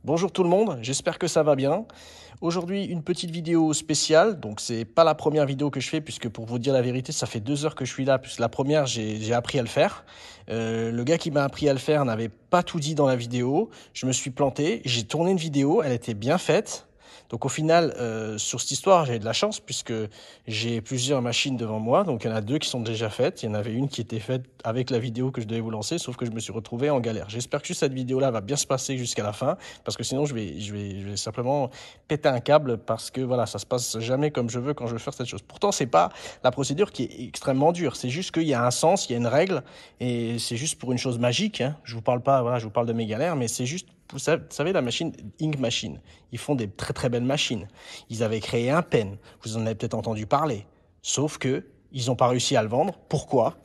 Bonjour tout le monde, j'espère que ça va bien. Aujourd'hui, une petite vidéo spéciale. Donc, c'est pas la première vidéo que je fais, puisque pour vous dire la vérité, ça fait 2 heures que je suis là. Puisque la première, j'ai appris à le faire. Le gars qui m'a appris à le faire n'avait pas tout dit dans la vidéo. Je me suis planté. J'ai tourné une vidéo, elle était bien faite. Donc au final, sur cette histoire, j'ai de la chance puisque j'ai plusieurs machines devant moi. Donc il y en a 2 qui sont déjà faites. Il y en avait une qui était faite avec la vidéo que je devais vous lancer, sauf que je me suis retrouvé en galère. J'espère que cette vidéo-là va bien se passer jusqu'à la fin, parce que sinon je vais simplement péter un câble, parce que voilà, ça se passe jamais comme je veux quand je veux faire cette chose. Pourtant, c'est pas la procédure qui est extrêmement dure. C'est juste qu'il y a un sens, il y a une règle, et c'est juste pour une chose magique. Hein. Je vous parle pas, voilà, je vous parle de mes galères, mais c'est juste. Vous savez, la machine Ink Machine, ils font des très très belles machines. Ils avaient créé un pen, vous en avez peut-être entendu parler. Sauf que ils n'ont pas réussi à le vendre. Pourquoi?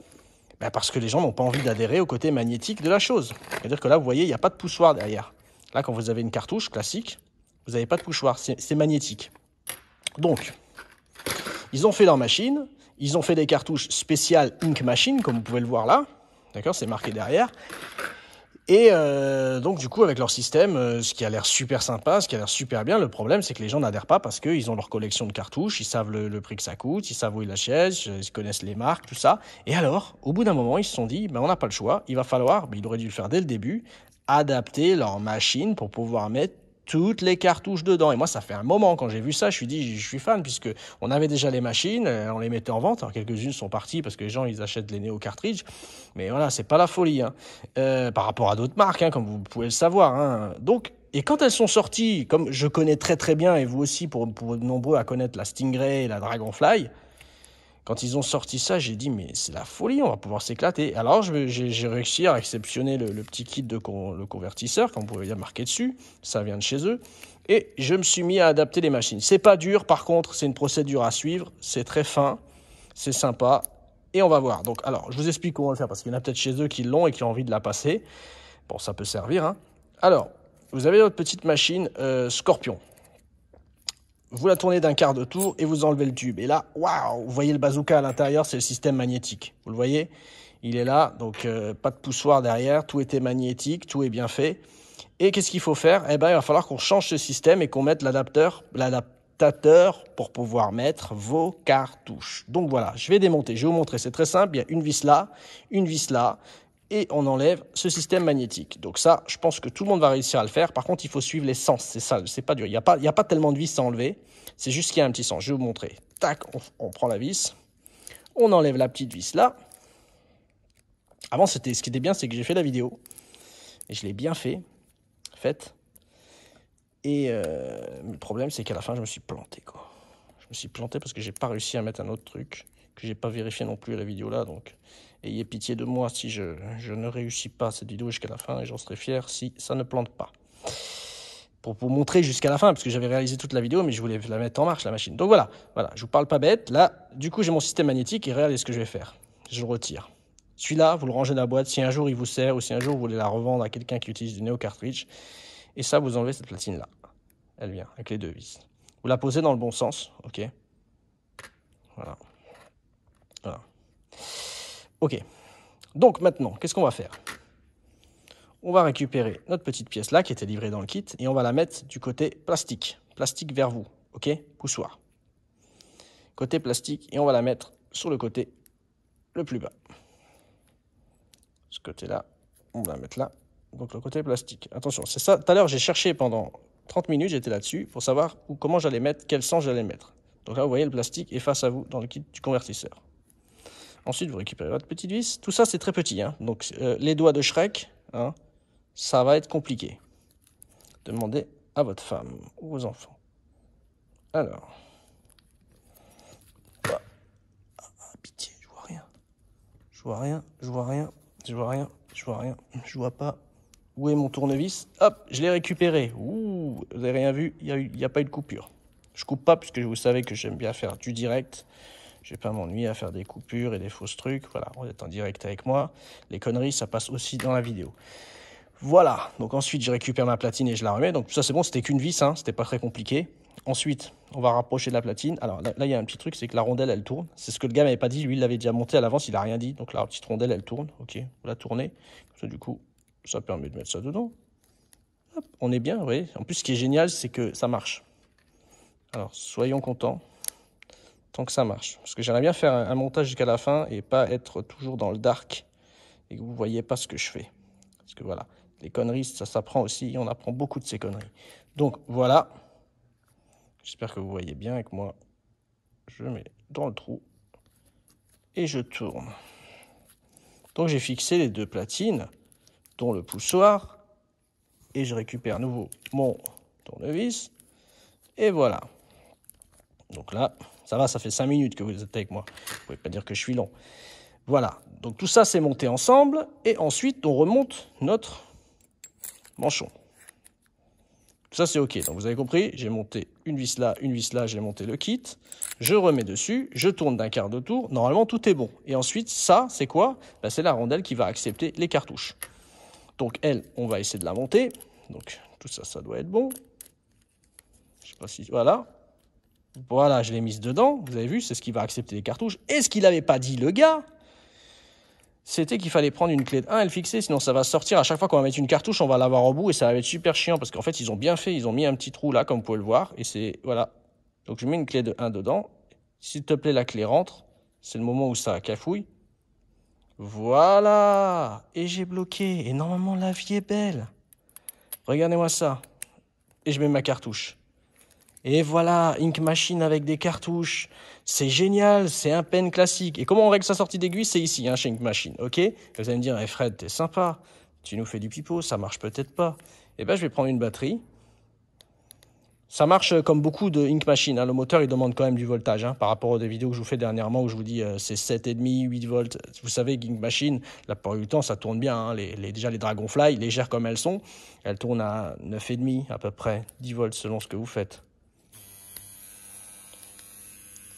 Ben parce que les gens n'ont pas envie d'adhérer au côté magnétique de la chose. C'est-à-dire que là, vous voyez, il n'y a pas de poussoir derrière. Là, quand vous avez une cartouche classique, vous n'avez pas de poussoir, c'est magnétique. Donc, ils ont fait leur machine, ils ont fait des cartouches spéciales Ink Machine, comme vous pouvez le voir là. D'accord, c'est marqué derrière. Et donc du coup avec leur système, ce qui a l'air super sympa, ce qui a l'air super bien, le problème c'est que les gens n'adhèrent pas parce qu'ils ont leur collection de cartouches, ils savent le prix que ça coûte, ils savent où ils l'achètent, ils connaissent les marques, tout ça. Et alors, au bout d'un moment, ils se sont dit, ben, on n'a pas le choix, il va falloir, ben, ils auraient dû le faire dès le début, adapter leur machine pour pouvoir mettre toutes les cartouches dedans. Et moi, ça fait un moment, quand j'ai vu ça, je suis dit, je suis fan, puisque on avait déjà les machines, on les mettait en vente. Alors, quelques-unes sont parties parce que les gens, ils achètent les Neo cartridges. Mais voilà, c'est pas la folie, hein. Par rapport à d'autres marques, hein, comme vous pouvez le savoir, hein. Donc, et quand elles sont sorties, comme je connais très très bien, et vous aussi, pour nombreux à connaître la Stingray et la Dragonfly, quand ils ont sorti ça, j'ai dit, mais c'est la folie, on va pouvoir s'éclater. Alors, j'ai réussi à réceptionner le petit kit de le convertisseur, comme vous pouvez bien marquer dessus. Ça vient de chez eux. Et je me suis mis à adapter les machines. C'est pas dur, par contre, c'est une procédure à suivre. C'est très fin, c'est sympa. Et on va voir. Donc, alors, je vous explique comment le faire, parce qu'il y en a peut-être chez eux qui l'ont et qui ont envie de la passer. Bon, ça peut servir, hein. Alors, vous avez votre petite machine Scorpion. Vous la tournez d'un quart de tour et vous enlevez le tube. Et là, waouh, vous voyez le bazooka à l'intérieur, c'est le système magnétique. Vous le voyez? Il est là, donc pas de poussoir derrière, tout était magnétique, tout est bien fait. Et qu'est-ce qu'il faut faire? Eh ben, il va falloir qu'on change ce système et qu'on mette l'adaptateur pour pouvoir mettre vos cartouches. Donc voilà, je vais démonter, je vais vous montrer, c'est très simple, il y a une vis là, et on enlève ce système magnétique. Donc ça, je pense que tout le monde va réussir à le faire. Par contre, il faut suivre les sens, c'est ça, c'est pas dur. Il y a pas tellement de vis à enlever, c'est juste qu'il y a un petit sens. Je vais vous montrer. Tac, on prend la vis, on enlève la petite vis là. Avant, ce qui était bien, c'est que j'ai fait la vidéo, et je l'ai bien faite. Et le problème, c'est qu'à la fin, je me suis planté, quoi. Je me suis planté parce que j'ai pas réussi à mettre un autre truc, que j'ai pas vérifié non plus la vidéo là, donc ayez pitié de moi si je ne réussis pas cette vidéo jusqu'à la fin, et j'en serai fier si ça ne plante pas. Pour vous montrer jusqu'à la fin, parce que j'avais réalisé toute la vidéo, mais je voulais la mettre en marche, la machine. Donc voilà, je vous parle pas bête. Là, du coup, j'ai mon système magnétique, et regardez ce que je vais faire. Je le retire. Celui-là, vous le rangez dans la boîte, si un jour il vous sert, ou si un jour vous voulez la revendre à quelqu'un qui utilise du Neo cartridge. Et ça, vous enlevez cette platine-là. Elle vient avec les 2 vis. Vous la posez dans le bon sens, ok? Voilà. Ok. Donc maintenant, qu'est-ce qu'on va faire? On va récupérer notre petite pièce là qui était livrée dans le kit et on va la mettre du côté plastique. Plastique vers vous, ok? Poussoir. Côté plastique, et on va la mettre sur le côté le plus bas. Ce côté-là, on va la mettre là. Donc le côté plastique. Attention, c'est ça. Tout à l'heure, j'ai cherché pendant 30 minutes, j'étais là-dessus pour savoir comment j'allais mettre, quel sens j'allais mettre. Donc là, vous voyez, le plastique est face à vous dans le kit du convertisseur. Ensuite, vous récupérez votre petite vis. Tout ça, c'est très petit, hein. Donc, les doigts de Shrek, hein, ça va être compliqué. Demandez à votre femme ou vos enfants. Alors. Pitié, je vois rien. Je vois rien, je vois rien, je vois rien, je vois rien. Je vois pas. Où est mon tournevis? Hop, je l'ai récupéré. Ouh, vous n'avez rien vu, il n'y a pas eu de coupure. Je coupe pas puisque vous savez que j'aime bien faire du direct. Je vais pas m'ennuyer à faire des coupures et des fausses trucs. Voilà, vous êtes en direct avec moi. Les conneries, ça passe aussi dans la vidéo. Voilà, donc ensuite, je récupère ma platine et je la remets. Donc tout ça, c'est bon, c'était qu'une vis, hein, c'était pas très compliqué. Ensuite, on va rapprocher de la platine. Alors là, il y a un petit truc, c'est que la rondelle, elle tourne. C'est ce que le gars m'avait pas dit. Lui, il l'avait déjà monté à l'avance, il n'a rien dit. Donc la petite rondelle, elle tourne. Ok, vous la tournez. Comme ça, du coup, ça permet de mettre ça dedans. Hop, on est bien, vous voyez. En plus, ce qui est génial, c'est que ça marche. Alors, soyons contents tant que ça marche. Parce que j'aimerais bien faire un montage jusqu'à la fin et pas être toujours dans le dark et que vous ne voyez pas ce que je fais. Parce que voilà, les conneries, ça s'apprend aussi. On apprend beaucoup de ces conneries. Donc, voilà. J'espère que vous voyez bien avec moi. Je mets dans le trou et je tourne. Donc, j'ai fixé les deux platines, dont le poussoir. Et je récupère à nouveau mon tournevis. Et voilà. Donc là, ça va, ça fait 5 minutes que vous êtes avec moi. Vous ne pouvez pas dire que je suis long. Voilà. Donc tout ça, c'est monté ensemble. Et ensuite, on remonte notre manchon. Tout ça, c'est OK. Donc vous avez compris, j'ai monté une vis là, j'ai monté le kit. Je remets dessus, je tourne d'un quart de tour. Normalement, tout est bon. Et ensuite, ça, c'est quoi? Ben, c'est la rondelle qui va accepter les cartouches. Donc elle, on va essayer de la monter. Donc tout ça, ça doit être bon. Je sais pas si... Voilà. Voilà, je l'ai mise dedans. Vous avez vu, c'est ce qui va accepter les cartouches. Et ce qu'il n'avait pas dit, le gars, c'était qu'il fallait prendre une clé de 1 et le fixer. Sinon, ça va sortir. À chaque fois qu'on va mettre une cartouche, on va l'avoir au bout et ça va être super chiant. Parce qu'en fait, ils ont bien fait. Ils ont mis un petit trou là, comme vous pouvez le voir. Et c'est... Voilà. Donc, je mets une clé de 1 dedans. S'il te plaît, la clé rentre. C'est le moment où ça cafouille. Voilà. Et j'ai bloqué. Et normalement, la vie est belle. Regardez-moi ça. Et je mets ma cartouche. Et voilà, Ink Machine avec des cartouches. C'est génial, c'est un pen classique. Et comment on règle sa sortie d'aiguille? C'est ici, hein, chez Ink Machine, ok? Vous allez me dire, hey Fred, t'es sympa. Tu nous fais du pipeau, ça marche peut-être pas. Eh ben, je vais prendre une batterie. Ça marche comme beaucoup de Ink Machine. Hein. Le moteur, il demande quand même du voltage. Hein, par rapport aux des vidéos que je vous fais dernièrement où je vous dis c'est 7,5, 8 volts. Vous savez, Ink Machine, la plupart du temps, ça tourne bien. Hein. Déjà, les Dragonfly, légères comme elles sont, elles tournent à 9,5 à peu près, 10 volts selon ce que vous faites.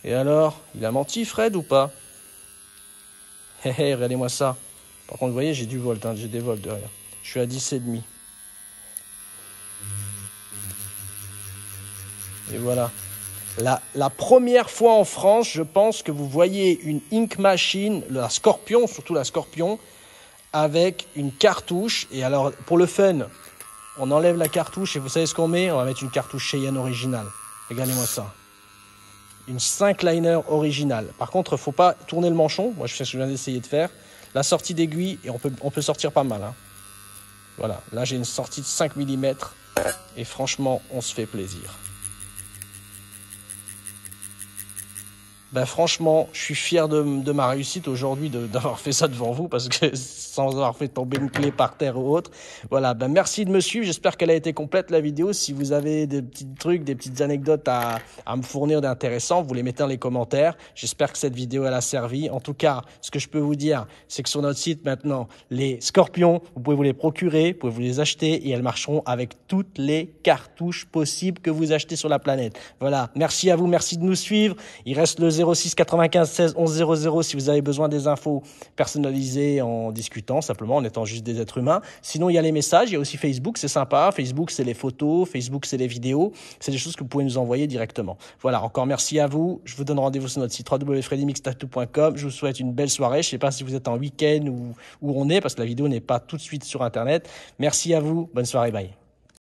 Et alors, il a menti Fred ou pas? Hé hé, regardez-moi ça. Par contre, vous voyez, j'ai du volt, hein, j'ai des volts derrière. Je suis à 10,5. Et voilà. La première fois en France, je pense que vous voyez une Ink Machine, la Scorpion, surtout la Scorpion, avec une cartouche. Et alors, pour le fun, on enlève la cartouche et vous savez ce qu'on met? On va mettre une cartouche Cheyenne originale. Regardez-moi ça. Une 5 liner originale. Par contre, il ne faut pas tourner le manchon. Moi, je fais ce que je viens d'essayer de faire. La sortie d'aiguille, et on peut sortir pas mal. Hein. Voilà, là, j'ai une sortie de 5 mm. Et franchement, on se fait plaisir. Ben franchement, je suis fier de ma réussite aujourd'hui d'avoir fait ça devant vous parce que sans avoir fait tomber une clé par terre ou autre. Voilà, ben merci de me suivre. J'espère qu'elle a été complète la vidéo. Si vous avez des petits trucs, des petites anecdotes à me fournir d'intéressant, vous les mettez dans les commentaires. J'espère que cette vidéo elle a servi. En tout cas, ce que je peux vous dire, c'est que sur notre site maintenant, les Scorpions, vous pouvez vous les procurer, vous pouvez vous les acheter et elles marcheront avec toutes les cartouches possibles que vous achetez sur la planète. Voilà, merci à vous, merci de nous suivre. Il reste le 06 95 16 11 00 si vous avez besoin des infos personnalisées en discutant, simplement en étant juste des êtres humains. Sinon, il y a les messages, il y a aussi Facebook, c'est sympa. Facebook, c'est les photos, Facebook, c'est les vidéos. C'est des choses que vous pouvez nous envoyer directement. Voilà, encore merci à vous. Je vous donne rendez-vous sur notre site www.freddymixtattoo.com. Je vous souhaite une belle soirée. Je ne sais pas si vous êtes en week-end ou où on est, parce que la vidéo n'est pas tout de suite sur Internet. Merci à vous. Bonne soirée, bye.